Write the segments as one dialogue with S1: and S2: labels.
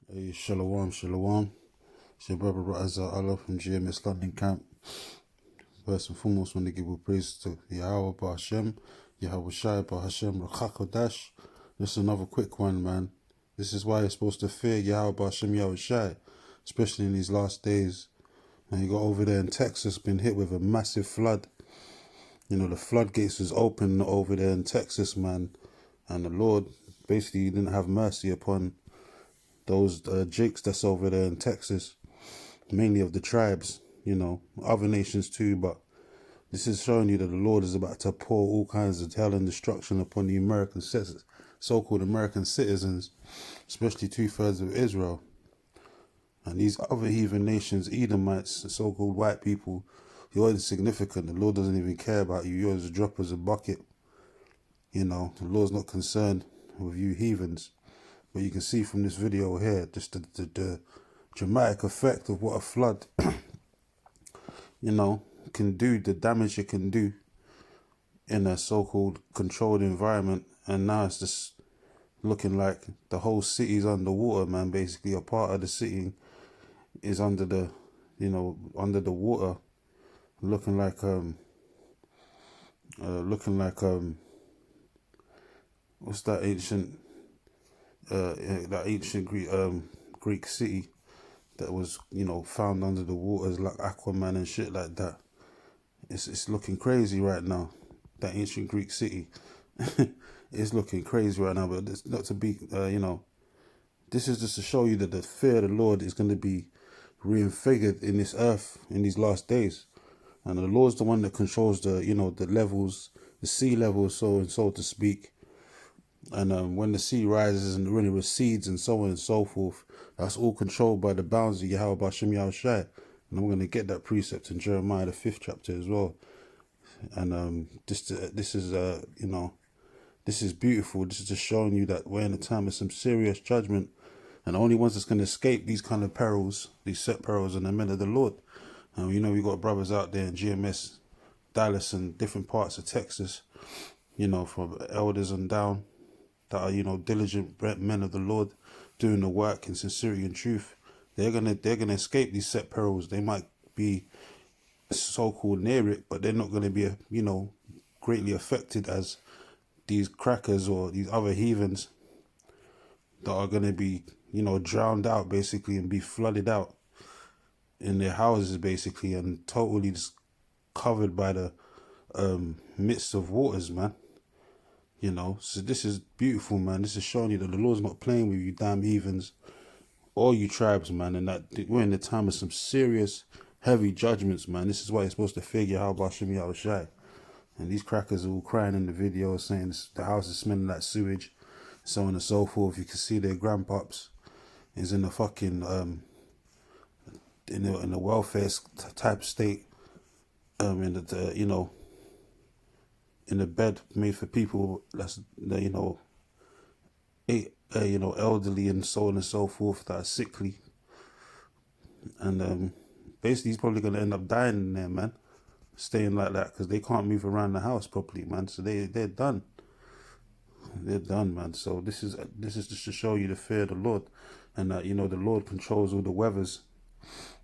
S1: Hey, Shalom, Shalom. It's your brother Raza Allah from GMS London Camp. First and foremost, want to give all praise to Yahweh Ba Hashem, Yahweh Shai Ba Hashem, Rachakadosh. Just another quick one, man. This is why you're supposed to fear Yahweh Ba Hashem, Yahweh Shai, especially in these last days. And you got over there in Texas, been hit with a massive flood. You know, the floodgates was open over there in Texas, man. And the Lord basically didn't have mercy upon those jakes that's over there in Texas, mainly of the tribes, you know, other nations too, but this is showing you that the Lord is about to pour all kinds of hell and destruction upon the American so-called American citizens, especially 2/3 of Israel. And these other heathen nations, Edomites, the so-called white people, you're insignificant. The Lord doesn't even care about you. You're as a drop as a bucket. You know, the Lord's not concerned with you heathens. But you can see from this video here, just the dramatic effect of what a flood, you know, can do, the damage it can do in a so-called controlled environment. And now it's just looking like the whole city's underwater, man. Basically, a part of the city is under the, you know, under the water, looking like what's that ancient Greek city that was, you know, found under the waters, like Aquaman and shit like that. It's looking crazy right now. That ancient Greek city, it's looking crazy right now. But it's not to be, you know, this is just to show you that the fear of the Lord is going to be reinfigured in this earth in these last days. And the Lord's the one that controls the, you know, the levels, the sea levels, so to speak. And when the sea rises and when it recedes and so on and so forth, that's all controlled by the bounds of Yahweh Bashem Yahweh Shai. And I'm going to get that precept in Jeremiah, the 5th chapter as well. And this is, you know, this is beautiful. This is just showing you that we're in a time of some serious judgment. And the only ones that's going to escape these kind of perils, these set perils, are the men of the Lord. And you know, we got brothers out there in GMS, Dallas, and different parts of Texas, you know, from elders and down, that are, you know, diligent men of the Lord, doing the work in sincerity and truth. They're gonna escape these set perils. They might be so-called near it, but they're not gonna be, you know, greatly affected as these crackers or these other heathens that are gonna be, you know, drowned out basically and be flooded out in their houses basically and totally just covered by the midst of waters, man. You know, so this is beautiful, man. This is showing you that the Lord's not playing with you damn heathens or you tribes, man, and that we're in the time of some serious, heavy judgments, man. This is why you're supposed to figure how Bashem Yahweh Shai. And these crackers are all crying in the video saying the house is smelling like sewage, so on and so forth. You can see their grandpops is in the fucking in the welfare type state, in the you know, in the bed made for people that's, you know, you know, elderly and so on and so forth, that are sickly. And basically he's probably going to end up dying in there, man, staying like that, because they can't move around the house properly, man. So they're done. They're done, man. So this is just to show you the fear of the Lord, and that, you know, the Lord controls all the weathers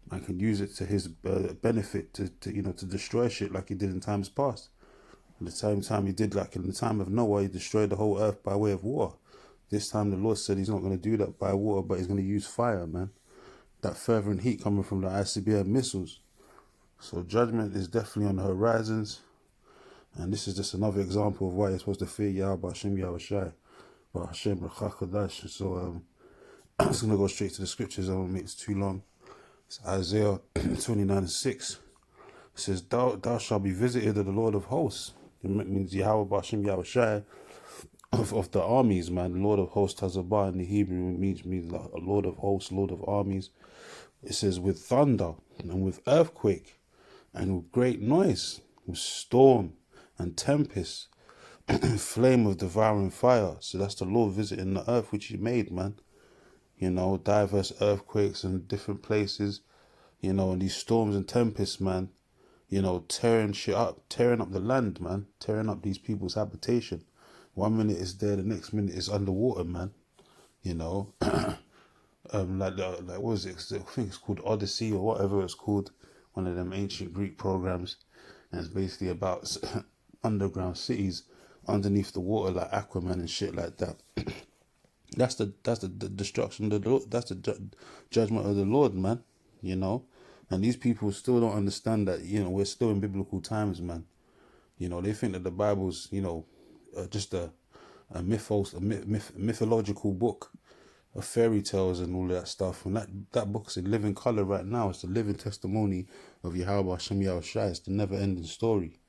S1: and can use it to his benefit to you know, to destroy shit like he did in times past. At the same time he did, like in the time of Noah, he destroyed the whole earth by way of water. This time the Lord said he's not going to do that by water, but he's going to use fire, man. That fervent heat coming from the ICBM missiles. So judgment is definitely on the horizons. And this is just another example of why you're supposed to fear Yahweh Hashem Yahweh Shai, but Hashem Rachakadosh. So I'm just going to go straight to the scriptures. I won't make it too long. It's Isaiah 29:6. It says, thou shalt be visited of the Lord of hosts. It means Yahweh Hashem Yahweh Shai, of the armies, man. Lord of hosts, Tazabah in the Hebrew, means like a Lord of hosts, Lord of armies. It says with thunder and with earthquake and with great noise, with storm and tempest, flame of devouring fire. So that's the Lord visiting the earth which he made, man. You know, diverse earthquakes in different places, you know, and these storms and tempests, man, you know, tearing shit up, tearing up the land, man, tearing up these people's habitation. 1 minute it's there, the next minute it's underwater, man. You know, like what was it? I think it's called Odyssey or whatever it's called, one of them ancient Greek programs, and it's basically about underground cities underneath the water, like Aquaman and shit like that. That's the destruction of the Lord. That's the judgment of the Lord, man. You know, and these people still don't understand that. You know, we're still in biblical times, man. You know, they think that the Bible's, you know, just a mythological book of fairy tales and all that stuff. And that book's in living color right now. It's the living testimony of Yahweh Hashem Yahushua. It's the never-ending story,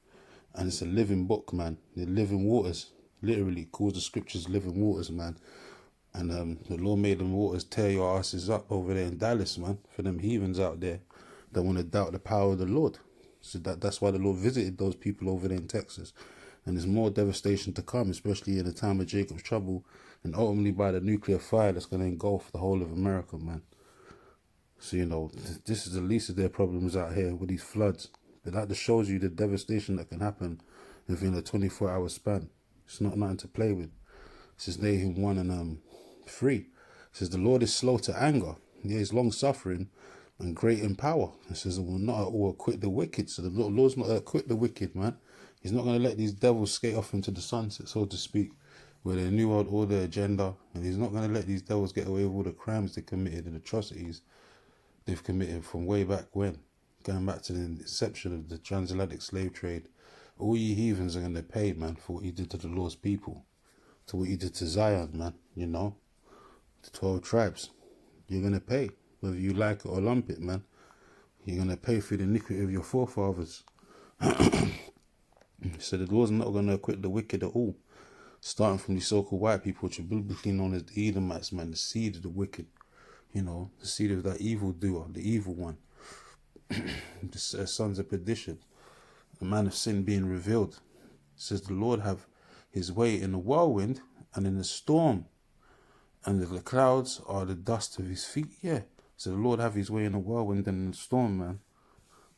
S1: and it's a living book, man. The living waters, literally calls the scriptures living waters, man. And the Lord made them waters tear your asses up over there in Dallas, man, for them heathens out there that want to doubt the power of the Lord. So that's why the Lord visited those people over there in Texas. And there's more devastation to come, especially in the time of Jacob's trouble, and ultimately by the nuclear fire that's going to engulf the whole of America, man. So, you know, this is the least of their problems out here with these floods. But that just shows you the devastation that can happen within a 24-hour span. It's not nothing to play with. It says Nahum 1 and 3. It says the Lord is slow to anger. He is long-suffering and great in power. It says it will not at all acquit the wicked. So the Lord's not acquit the wicked, man. He's not going to let these devils skate off into the sunset, so to speak, with their new world order agenda. And he's not going to let these devils get away with all the crimes they committed and atrocities they've committed from way back when. Going back to the inception of the transatlantic slave trade. All you heathens are going to pay, man, for what you did to the Lord's people. To what you did to Zion, man, you know. The 12 tribes. You're going to pay. Whether you like it or lump it, man. You're going to pay for the iniquity of your forefathers. So the Lord's not going to acquit the wicked at all. Starting from these so-called white people, which are biblically known as the Edomites, man. The seed of the wicked. You know, the seed of that evil doer, the evil one. The sons of perdition. The man of sin being revealed. It says the Lord have his way in the whirlwind and in the storm. And the clouds are the dust of his feet. Yeah. So the Lord have his way in the whirlwind and in the storm, man.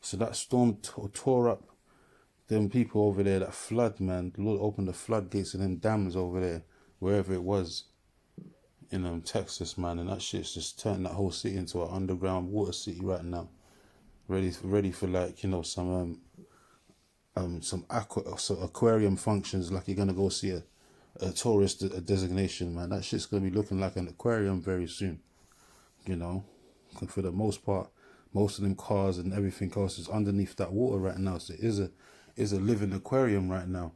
S1: So that storm tore up them people over there, that flood, man. The Lord opened the floodgates of them dams over there, wherever it was in Texas, man. And that shit's just turned that whole city into an underground water city right now. Ready for like, you know, some aquarium functions, like you're gonna go see a tourist designation, man. That shit's gonna be looking like an aquarium very soon. You know, for the most part, most of them cars and everything else is underneath that water right now. So it is a living aquarium right now.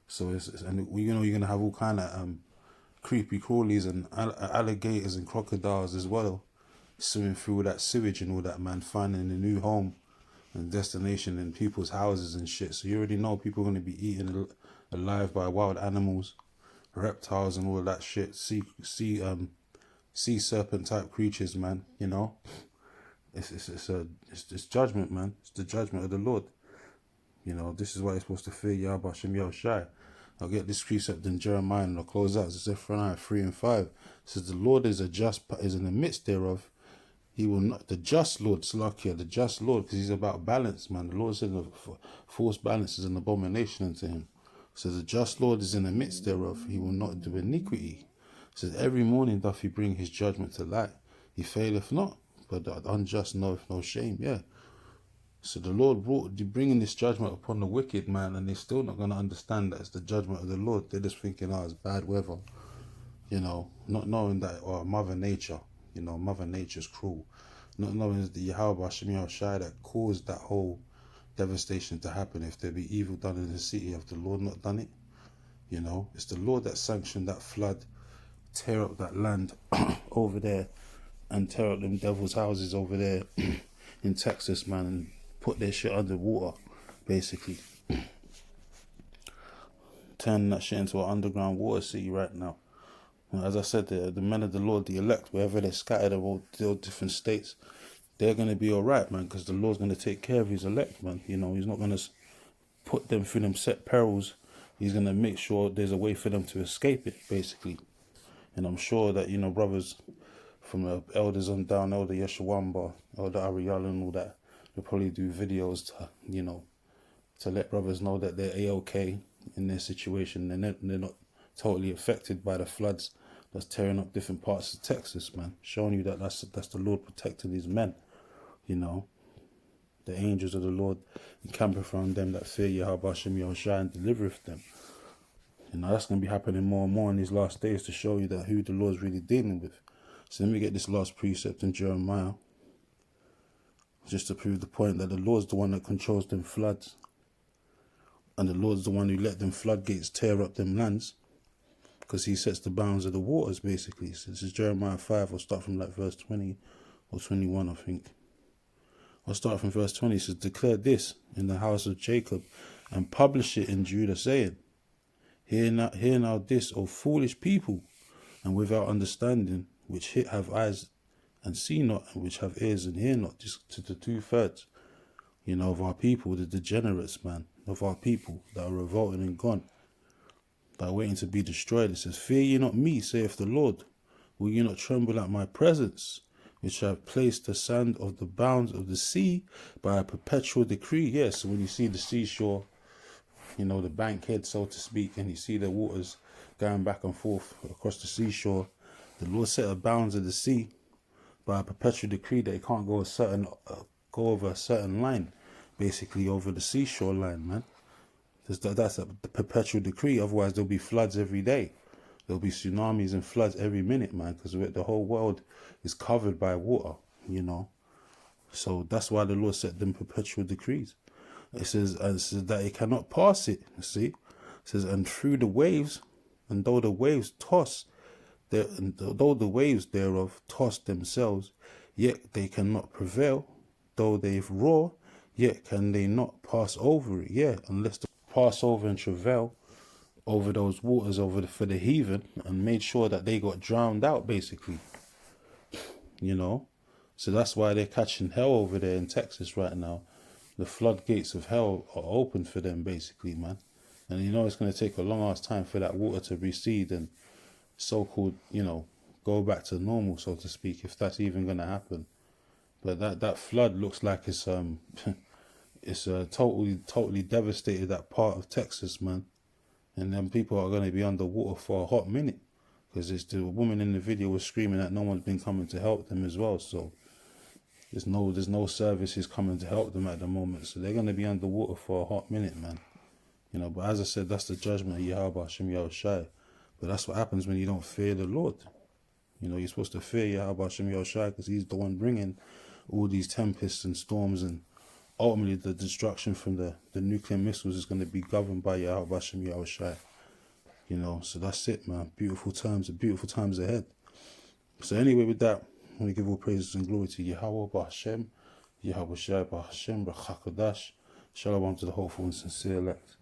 S1: So and you know, you're gonna have all kind of creepy crawlies and alligators and crocodiles as well, swimming through that sewage and all that, man, finding a new home and destination in people's houses and shit. So you already know people are going to be eaten alive by wild animals, reptiles and all that shit, sea serpent type creatures, man. You know, it's judgment, man. It's the judgment of the Lord. You know, this is why you're supposed to fear Yahweh Hashem Yahushua. I'll get this precept in Jeremiah and I'll close out. It's Zephaniah 3 and 5. It says the Lord is in the midst thereof. He will not, the just Lord, Slakia, the just Lord, because he's about balance, man. The Lord said false balance is an abomination unto him. So the just Lord is in the midst thereof. He will not do iniquity. It says every morning doth he bring his judgment to light. He faileth not, but the unjust knoweth no shame. Yeah. So the Lord bringing this judgment upon the wicked, man, and they're still not going to understand that it's the judgment of the Lord. They're just thinking, oh, it's bad weather. You know, not knowing that, Mother Nature. You know, Mother Nature's cruel. Not knowing it's the Yahweh Hashem Yahushua that caused that whole devastation to happen. If there be evil done in the city, have the Lord not done it? You know, it's the Lord that sanctioned that flood, tear up that land over there, and tear up them devil's houses over there in Texas, man, and put their shit underwater, basically. Turning that shit into an underground water city right now. As I said, the men of the Lord, the elect, wherever they're scattered of all different states, they're going to be all right, man, because the Lord's going to take care of his elect, man. You know, he's not going to put them through them set perils. He's going to make sure there's a way for them to escape it, basically. And I'm sure that, you know, brothers from the elders on down, Elder Yeshawamba, Elder Ariel and all that, they'll probably do videos to, you know, to let brothers know that they're A-OK in their situation. They're not totally affected by the floods that's tearing up different parts of Texas, man. Showing you that that's the Lord protecting his men, you know. The angels of the Lord encampeth around them that fear Yahweh Hashem Yahushua and delivereth them. You know, that's going to be happening more and more in these last days to show you that who the Lord's really dealing with. So let me get this last precept in Jeremiah, just to prove the point that the Lord's the one that controls them floods. And the Lord's the one who let them floodgates tear up them lands, because he sets the bounds of the waters, basically. So this is Jeremiah 5. I'll start from like verse 20 or 21, I think. I'll start from verse 20. It says, declare this in the house of Jacob, and publish it in Judah, saying, Hear now this, O foolish people, and without understanding, which have eyes and see not, and which have ears and hear not. Just to the 2/3, you know, of our people, the degenerates, man, of our people that are revolting and gone, that are waiting to be destroyed. It says, fear ye not me, saith the Lord. Will ye not tremble at my presence, which I have placed the sand of the bounds of the sea by a perpetual decree? Yes, so when you see the seashore, you know, the bankhead, so to speak, and you see the waters going back and forth across the seashore, the Lord set the bounds of the sea by a perpetual decree that it can't go go over a certain line, basically over the seashore line, man. That's a perpetual decree. Otherwise, there'll be floods every day. There'll be tsunamis and floods every minute, man, because the whole world is covered by water, you know. So that's why the Lord set them perpetual decrees. It says that it cannot pass it, you see. It says, and through the waves, and though the waves thereof toss themselves, yet they cannot prevail. Though they roar, yet can they not pass over it. Yeah, unless they pass over and travail over those waters for the heathen, and made sure that they got drowned out, basically. You know? So that's why they're catching hell over there in Texas right now. The floodgates of hell are open for them, basically, man. And you know it's going to take a long ass time for that water to recede and so-called, you know, go back to normal, so to speak, if that's even going to happen. But that flood looks like it's totally devastated that part of Texas, man. And then people are going to be underwater for a hot minute, because the woman in the video was screaming that no one's been coming to help them as well. So there's no services coming to help them at the moment. So they're going to be underwater for a hot minute, man. You know, but as I said, that's the judgment of Yahweh Hashem Yahushua. But that's what happens when you don't fear the Lord. You know, you're supposed to fear Yahweh Hashem Yahushua, because he's the one bringing all these tempests and storms, and ultimately the destruction from the nuclear missiles is going to be governed by Yahweh Hashem Yahushua. You know, so that's it, man. Beautiful times ahead. So anyway, with that, I want to give all praises and glory to Yahweh Hashem, Yahweh Shai Hashem, Brachakadash. Shalom to the hopeful and sincere elect.